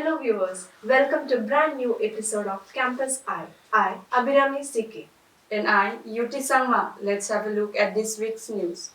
Hello viewers, welcome to brand new episode of Campus I, Abhirami C K. And I, Utty Sangma. Let's have a look at this week's news.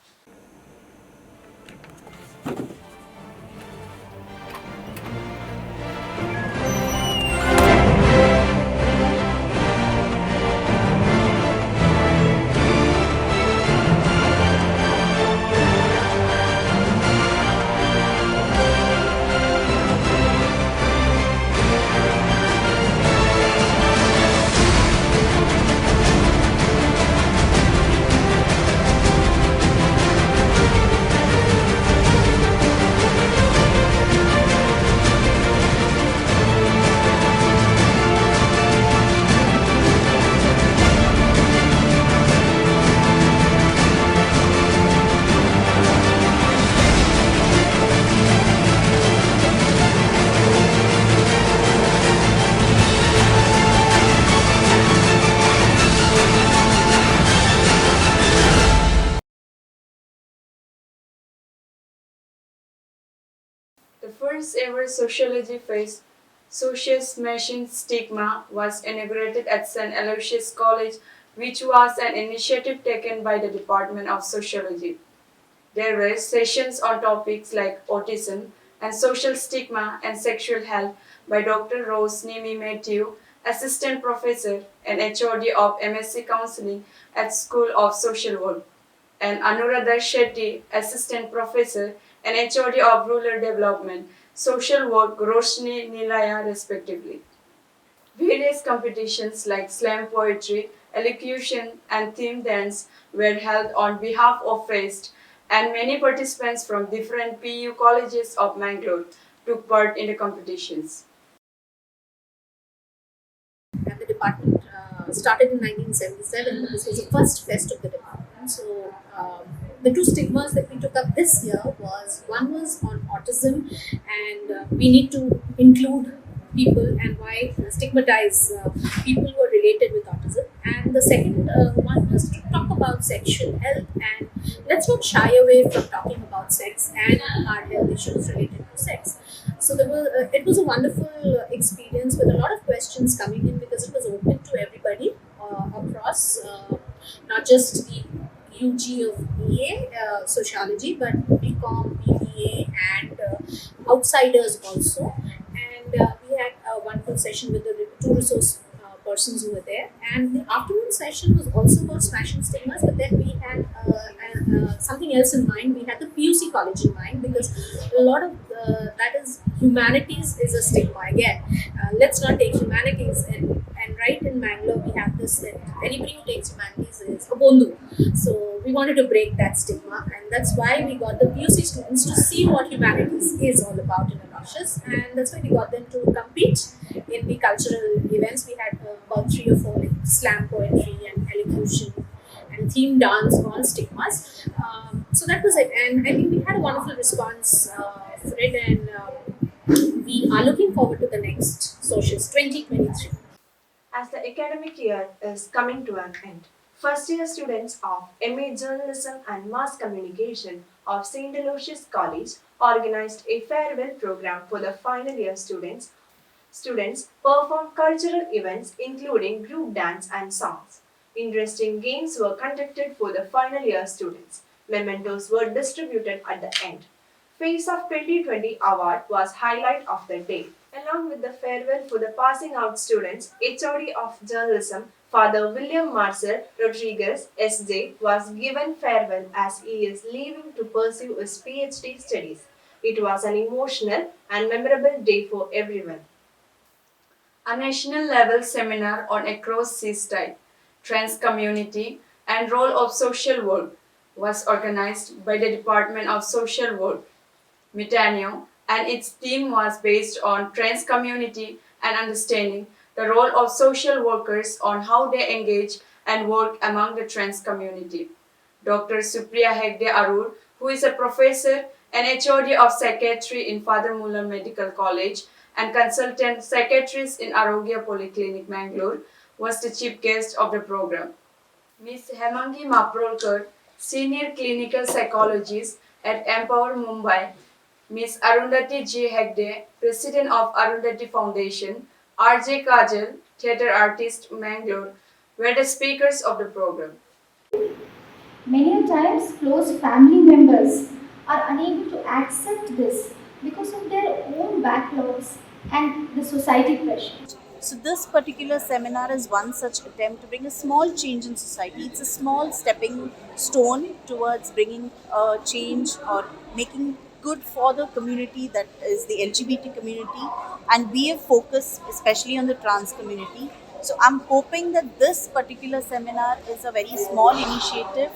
The first ever sociology fest, Socius Machine Stigma, was inaugurated at St. Aloysius College, which was an initiative taken by the Department of Sociology. There were sessions on topics like autism and social stigma and sexual health by Dr. Rose Nimi Matthew, Assistant Professor and HOD of MSc Counseling at School of Social Work, and Anuradha Shetty, Assistant Professor and HOD of Rural Development, Social Work, Roshni Nilaya, respectively. Various competitions like slam poetry, elocution, and theme dance were held on behalf of FEST, and many participants from different PU colleges of Mangalore took part in the competitions. And the department started in 1977, but this was the first fest of the department. So the two stigmas that we took up this year was one was on autism, and we need to include people and why stigmatize people who are related with autism. And the second one was to talk about sexual health, and let's not shy away from talking about sex and our health issues related to sex. So it was a wonderful experience with a lot of questions coming in because it was open to everybody across, not just the UG of BA sociology, but BCom, BBA, and outsiders also. And we had a wonderful session with the two resource persons who were there. And the afternoon session was also about smashing stigmas, but then we had something else in mind. We had the PUC college in mind because a lot of that is humanities is a stigma again. Let's not take humanities, and right in Mangalore we have this that anybody who takes humanities is a bondu. So we wanted to break that stigma, and that's why we got the PUC students to see what humanities is all about in Aloysius, and that's why we got them to compete in the cultural events. We had about 3 or 4 like slam poetry and elocution and theme dance on stigmas. So that was it, and I think we had a wonderful response for it, and we are looking forward to the next Socials 2023. As the academic year is coming to an end, first year students of MA Journalism and Mass Communication of St. Aloysius College organized a farewell program for the final year students. Students performed cultural events including group dance and songs. Interesting games were conducted for the final year students. Mementos were distributed at the end. Face of 2020 award was highlight of the day. Along with the farewell for the passing out students, HOD of Journalism, Father William Marcel Rodriguez, SJ, was given farewell as he is leaving to pursue his PhD studies. It was an emotional and memorable day for everyone. A national level seminar on across seaside, trans community, and role of social work was organized by the Department of Social Work, Mitanio, and its theme was based on trans community and understanding the role of social workers on how they engage and work among the trans community. Dr. Supriya Hegde Arur, who is a professor and HOD of psychiatry in Father Muller Medical College and consultant psychiatrist in Arogya Polyclinic, Mangalore, was the chief guest of the program. Ms. Hemangi Maprolkar, senior clinical psychologist at Empower Mumbai, Ms. Arundhati J. Hegde, President of Arundhati Foundation, R.J. Kajal, theatre artist, Mangalore, were the speakers of the program. Many a times, close family members are unable to accept this because of their own backlogs and the society pressure. So, this particular seminar is one such attempt to bring a small change in society. It's a small stepping stone towards bringing a change or making good for the community, that is the LGBT community, and be a focus especially on the trans community. So, I'm hoping that this particular seminar is a very small initiative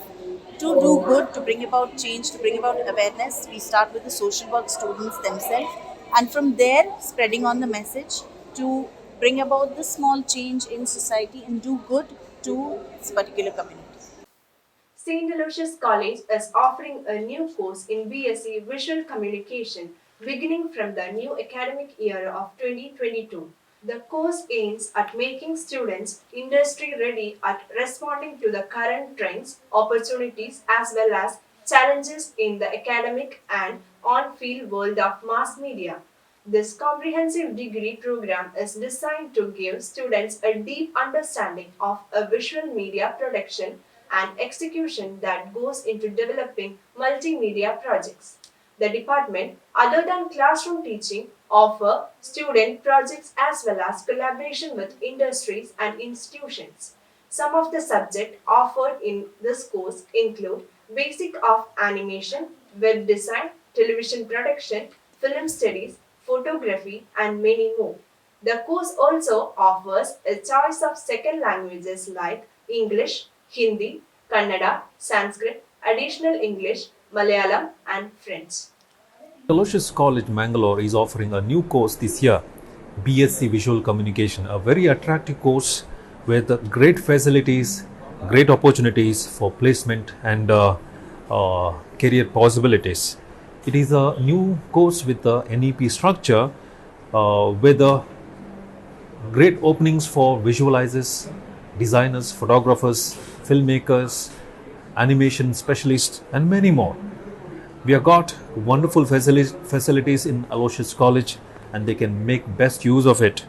to do good, to bring about change, to bring about awareness. We start with the social work students themselves, and from there, spreading on the message to bring about the small change in society and do good to this particular community. St. Aloysius College is offering a new course in BSc Visual Communication beginning from the new academic year of 2022. The course aims at making students industry ready at responding to the current trends, opportunities, as well as challenges in the academic and on field world of mass media. This comprehensive degree program is designed to give students a deep understanding of a visual media production and execution that goes into developing multimedia projects. The department, other than classroom teaching, offer student projects as well as collaboration with industries and institutions. Some of the subjects offered in this course include basic of animation, web design, television production, film studies, photography, and many more. The course also offers a choice of second languages like English, Hindi, Kannada, Sanskrit, additional English, Malayalam, and French. Aloysius College Mangalore is offering a new course this year, BSc Visual Communication, a very attractive course with great facilities, great opportunities for placement and career possibilities. It is a new course with the NEP structure with great openings for visualizers, designers, photographers, filmmakers, animation specialists, and many more. We have got wonderful facilities in Aloysius College, and they can make best use of it.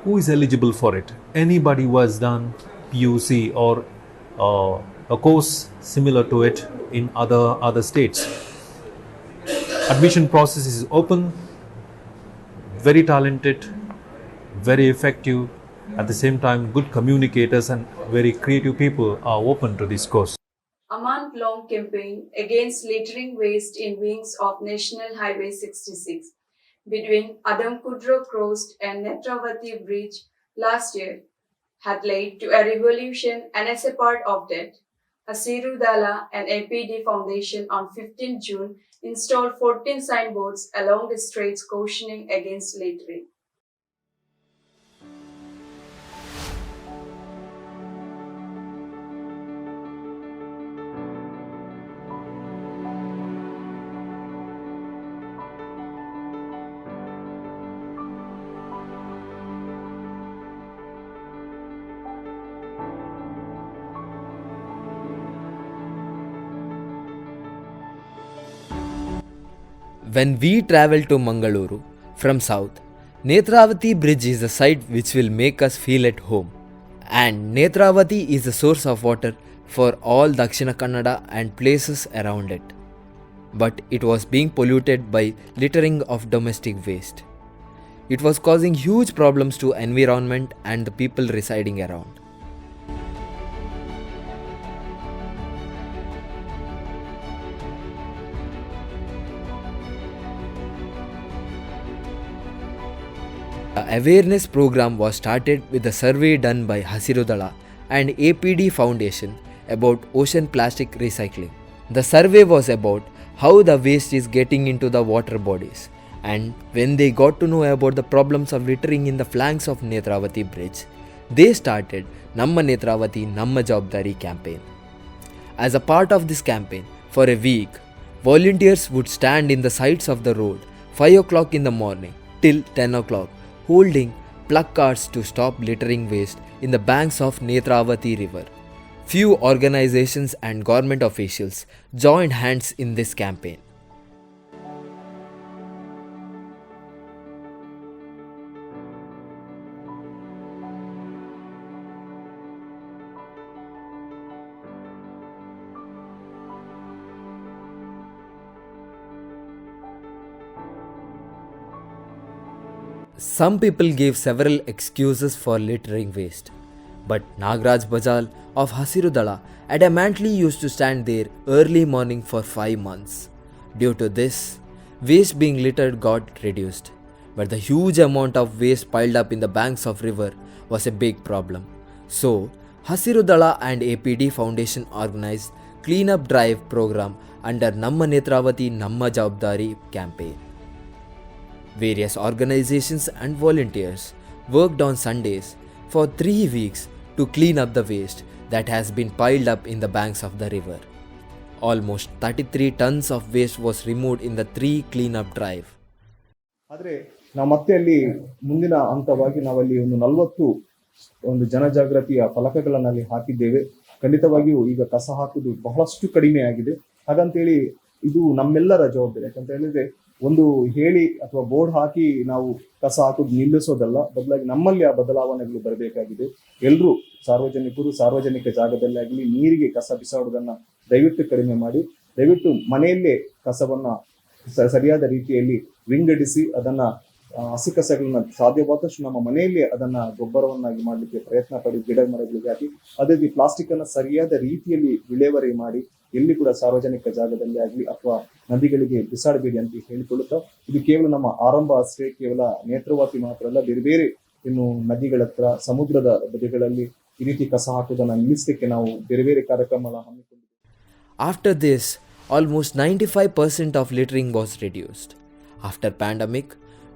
Who is eligible for it? Anybody who has done PUC or a course similar to it in other states. Admission process is open, very talented, very effective, at the same time good communicators and very creative people are open to this course. A month-long campaign against littering waste in wings of National Highway 66 between Adamkudro Coast and Netravati Bridge last year had led to a revolution, and as a part of that, Asirudala and APD Foundation on 15 June installed 14 signboards along the streets cautioning against littering. When we travel to Mangaluru from south, Netravati Bridge is a sight which will make us feel at home. And Netravati is the source of water for all Dakshina Kannada and places around it. But it was being polluted by littering of domestic waste. It was causing huge problems to environment and the people residing around. The awareness program was started with a survey done by Hasirudala and APD Foundation about ocean plastic recycling. The survey was about how the waste is getting into the water bodies, and when they got to know about the problems of littering in the flanks of Netravati Bridge, they started Namma Netravati Namma Jawabdari campaign. As a part of this campaign, for a week, volunteers would stand in the sides of the road 5 o'clock in the morning till 10 o'clock, holding placards to stop littering waste in the banks of Netravati river. Few organizations and government officials joined hands in this campaign. Some people gave several excuses for littering waste, but Nagraj Bajal of Hasirudala adamantly used to stand there early morning for 5 months. Due to this, waste being littered got reduced, but the huge amount of waste piled up in the banks of river was a big problem. So, Hasirudala and APD Foundation organized cleanup drive program under Namma Netravati Namma Jawabdari campaign. Various organizations and volunteers worked on Sundays for 3 weeks to clean up the waste that has been piled up in the banks of the river. Almost 33 tons of waste was removed in the 3 cleanup drive. ಆದರೆ ನಾವು ಮತ್ತೆ ಅಲ್ಲಿ ಮುಂದಿನ ಹಂತವಾಗಿ ನಾವಲ್ಲಿ ಒಂದು 40 ಒಂದು ಜನಜಾಗೃತಿಯ ಫಲಕಗಳನ್ನು ಅಲ್ಲಿ ಹಾಕಿದ್ದೇವೆ. ಖಂಡಿತವಾಗಿಯೂ ಈಗ ಕಸ ಹಾಕುವುದು ಬಹಳಷ್ಟು ಕಡಿಮೆ ಆಗಿದೆ. ಹಾಗಂತೇಳಿ ಇದು ನಮ್ಮೆಲ್ಲರ ಜವಾಬ್ದಾರಿ. ಯಾಕಂತ ಹೇಳಿದ್ರೆ ಒಂದು ಹೇಳಿ ಅಥವಾ ಬೋರ್ಡ್ ಹಾಕಿ ನಾವು ಕಸ ಹಾಕುದು ನಿಲ್ಲಿಸೋದಲ್ಲ, ಬದಲಾಗಿ ನಮ್ಮಲ್ಲಿ ಆ ಬದಲಾವಣೆಗಳು ಬರಬೇಕಾಗಿದೆ. ಎಲ್ಲರೂ ಸಾರ್ವಜನಿಕರು ಸಾರ್ವಜನಿಕ ಜಾಗದಲ್ಲಿ ಆಗಲಿ ನೀರಿಗೆ ಕಸ ಬಿಸಾಡುವುದನ್ನ ದಯವಿಟ್ಟು ಕಡಿಮೆ ಮಾಡಿ, ದಯವಿಟ್ಟು ಮನೆಯಲ್ಲೇ ಕಸವನ್ನ ಸರಿಯಾದ ರೀತಿಯಲ್ಲಿ ವಿಂಗಡಿಸಿ ಅದನ್ನ ಹಸಿ ಕಸಗಳನ್ನ ಸಾಧ್ಯವಾದಷ್ಟು ನಮ್ಮ ಮನೆಯಲ್ಲೇ ಅದನ್ನ ಗೊಬ್ಬರವನ್ನಾಗಿ ಮಾಡಲಿಕ್ಕೆ ಪ್ರಯತ್ನ ಪಡಿ, ಗಿಡ ಮರಗಳಿಗೆ ಹಾಕಿ. ಅದೇ ರೀತಿ ಪ್ಲಾಸ್ಟಿಕ್ ಅನ್ನ ಸರಿಯಾದ ರೀತಿಯಲ್ಲಿ ವಿಲೇವಾರಿ ಮಾಡಿ ಎಲ್ಲಿ ಕೂಡ ಸಾರ್ವಜನಿಕ ಜಾಗದಲ್ಲಿ ಆಗಲಿ ಅಥವಾ ನದಿಗಳಿಗೆ ಬಿಸಾಡಬೇಡಿ ಅಂತ ಹೇಳಿಕೊಳ್ಳುತ್ತಾ, ಇದು ಕೇವಲ ನಮ್ಮ ಆರಂಭ ಅಷ್ಟೇ, ಕೇವಲ ನೇತ್ರಾವತಿ ಮಾತ್ರ ಅಲ್ಲ, ಬೇರೆ ಬೇರೆ ಇನ್ನು ನದಿಗಳ ಹತ್ರ ಸಮುದ್ರದ ಬದಿಗಳಲ್ಲಿ ಈ ರೀತಿ ಕಸ ಹಾಕುವುದನ್ನು ನಿಲ್ಲಿಸಲಿಕ್ಕೆ ನಾವು ಬೇರೆ ಬೇರೆ ಕಾರ್ಯಕ್ರಮಗಳ ಹಮ್ಮಿಕೊಂಡಿದ್ದೇವೆ. After this, almost 95% of littering was reduced. After pandemic,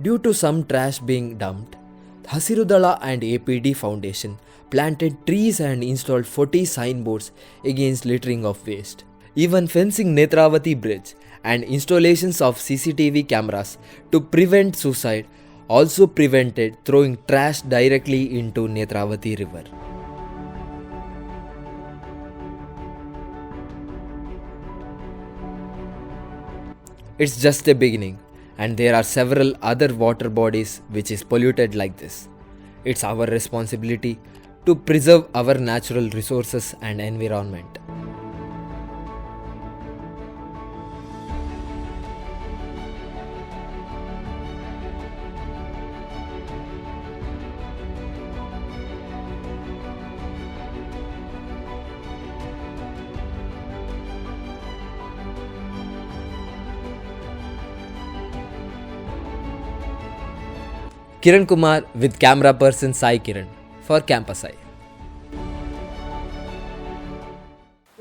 due to some trash being dumped, Hasirudala and APD Foundation planted trees and installed 40 signboards against littering of waste. Even fencing Netravati Bridge and installations of CCTV cameras to prevent suicide also prevented throwing trash directly into Netravati river. It's just a beginning, and there are several other water bodies which is polluted like this. It's our responsibility to preserve our natural resources and environment. Kiran Kumar with camera person Sai Kiran for Campus Eye.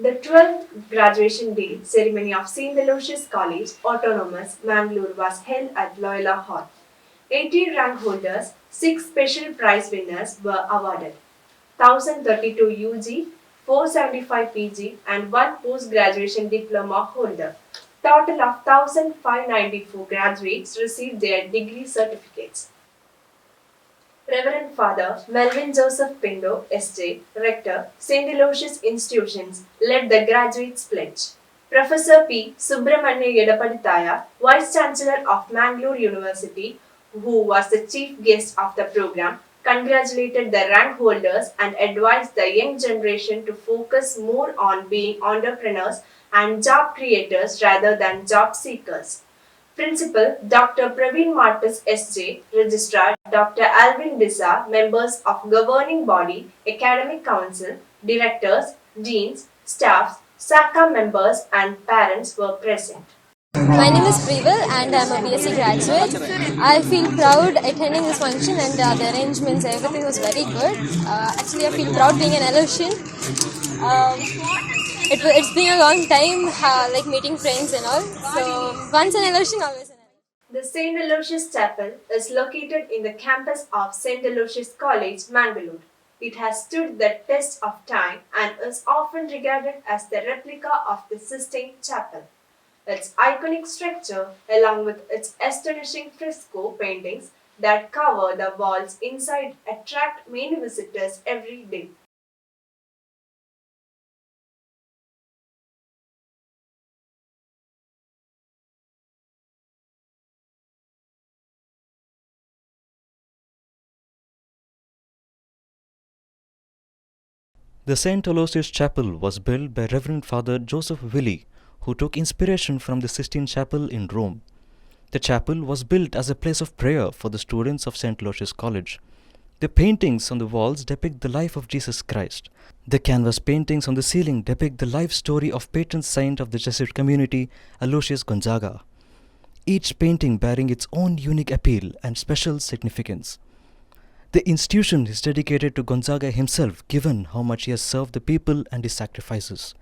The 12th graduation day ceremony of St. Aloysius College Autonomous Mangalore was held at Loyola Hall. 18 rank holders, 6 special prize winners were awarded. 1032 UG, 475 PG and 1 post-graduation diploma holder. Total of 1594 graduates received their degree certificates. Reverend Father Melvin Joseph Pindo, SJ, Rector, St. Aloysius Institutions, led the graduates pledge. Professor P. Subramanya Yedapadithaya, Vice Chancellor of Mangalore University, who was the chief guest of the program, congratulated the rank holders and advised the young generation to focus more on being entrepreneurs and job creators rather than job seekers. Principal Dr. Praveen Martis SJ, Registrar Dr. Alvin Disa, members of governing body, academic council, directors, deans, staffs, SACA members and parents were present. My name is Preval and I am a BSc graduate. I feel proud attending this function and the arrangements, everything was very good. Actually, I feel proud being an Aloysian. It's been a long time, like meeting friends and all. So once an Aloysian, always an Aloysian. The St. Aloysius Chapel is located in the campus of St. Aloysius College, Mangalore. It has stood the test of time and is often regarded as the replica of the Sistine Chapel. Its iconic structure, along with its astonishing fresco paintings that cover the walls inside, attract many visitors every day. The St. Aloysius Chapel was built by Reverend Father Joseph Willie, who took inspiration from the Sistine Chapel in Rome. The chapel was built as a place of prayer for the students of St. Aloysius College. The paintings on the walls depict the life of Jesus Christ. The canvas paintings on the ceiling depict the life story of patron saint of the Jesuit community, Aloysius Gonzaga, each painting bearing its own unique appeal and special significance. The institution is dedicated to Gonzaga himself, given how much he has served the people and his sacrifices.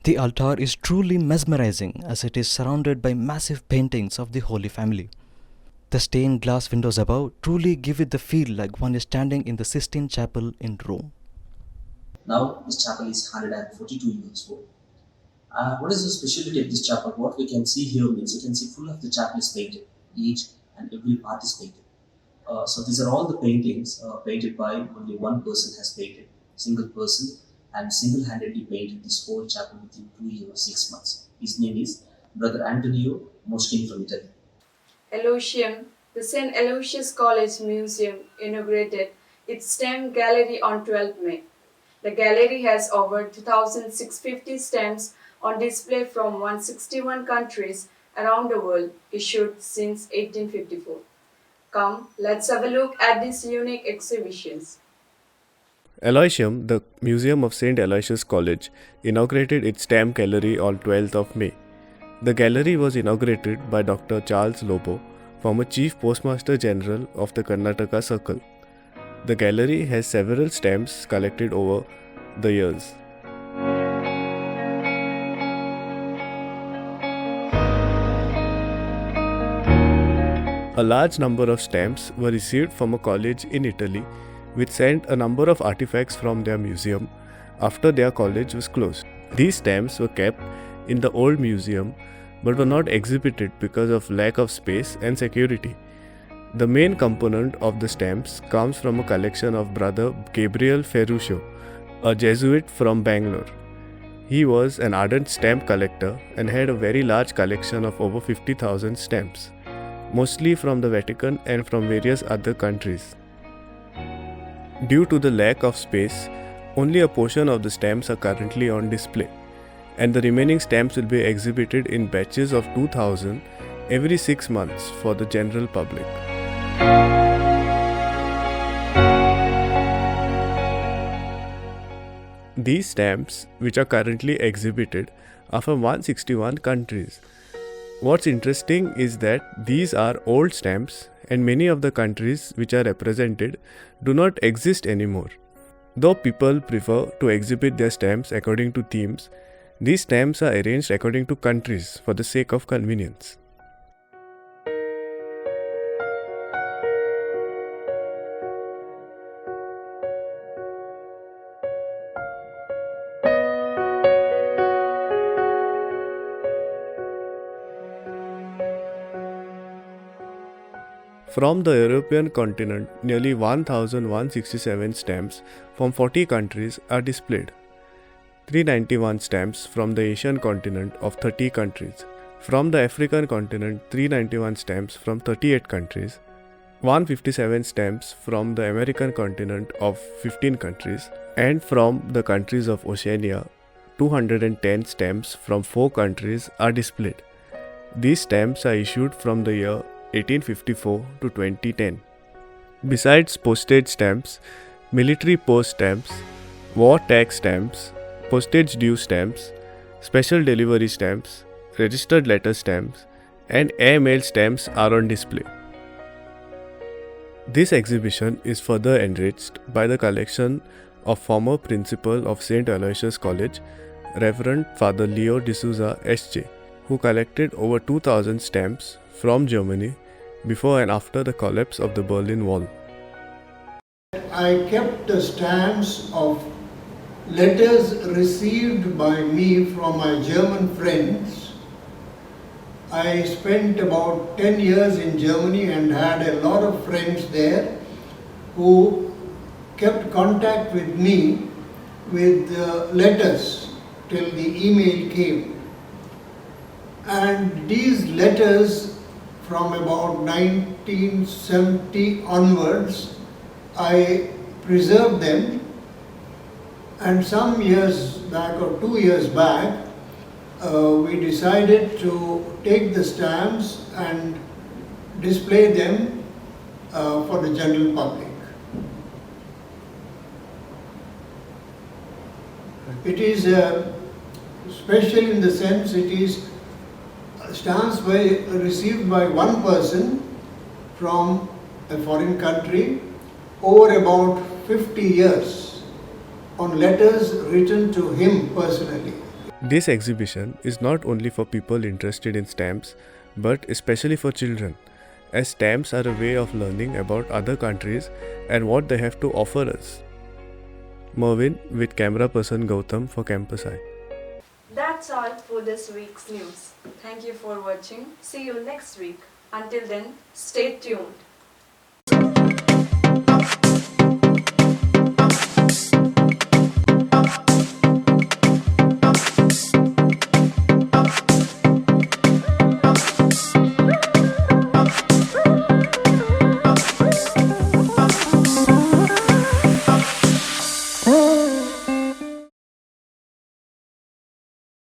The altar is truly mesmerizing as it is surrounded by massive paintings of the Holy Family. The stained glass windows above truly give it the feel like one is standing in the Sistine Chapel in Rome. Now this chapel is 142 years old. What is the specialty of this chapel? What we can see here means you can see full of the chapel is painted. Each and every part is painted. So these are all the paintings painted by only one person has painted, single person, and single-handedly painted this whole chapel within 2 years, 6 months. His name is Brother Antonio Moschini from Italy. Aloysium, the St. Aloysius College Museum inaugurated its STEM gallery on 12 May. The gallery has over 2,650 stamps on display from 161 countries around the world, issued since 1854. Come, let's have a look at these unique exhibitions. Aloysium, the Museum of St. Aloysius College, inaugurated its stamp gallery on 12th of May. The gallery was inaugurated by Dr. Charles Lobo, former Chief Postmaster General of the Karnataka Circle. The gallery has several stamps collected over the years. A large number of stamps were received from a college in Italy, which sent a number of artifacts from their museum after their college was closed. These stamps were kept in the old museum but were not exhibited because of lack of space and security. The main component of the stamps comes from a collection of Brother Gabriel Ferruccio, a Jesuit from Bangalore. He was an ardent stamp collector and had a very large collection of over 50,000 stamps, mostly from the Vatican and from various other countries. Due to the lack of space, only a portion of the stamps are currently on display, and the remaining stamps will be exhibited in batches of 2,000 every 6 months for the general public. These stamps, which are currently exhibited, are from 161 countries. What's interesting is that these are old stamps, and many of the countries which are represented do not exist anymore. Though people prefer to exhibit their stamps according to themes, these stamps are arranged according to countries for the sake of convenience. From the European continent, nearly 1,167 stamps from 40 countries are displayed. 391 stamps from the Asian continent of 30 countries. From the African continent, 391 stamps from 38 countries. 157 stamps from the American continent of 15 countries. And from the countries of Oceania, 210 stamps from 4 countries are displayed. These stamps are issued from the year 1854 to 2010. Besides postage stamps, military post stamps, war tax stamps, postage due stamps, special delivery stamps, registered letter stamps, and airmail stamps are on display. This exhibition is further enriched by the collection of former principal of St. Aloysius College, Reverend Father Leo D'Souza S.J., who collected over 2,000 stamps from Germany before and after the collapse of the Berlin Wall. I kept the stamps of letters received by me from my German friends. I spent about 10 years in Germany and had a lot of friends there who kept contact with me with letters till the email came. And these letters from about 1970 onwards, I preserved them, and some years back or 2 years back, we decided to take the stamps and display them for the general public. It is special in the sense it is stamps received by one person from a foreign country over about 50 years on letters written to him personally. This exhibition is not only for people interested in stamps, but especially for children, as stamps are a way of learning about other countries and what they have to offer us. Merwyn with camera person Gowtham for Campus Eye. That's all for this week's news. Thank you for watching. See you next week. Until then, Stay tuned.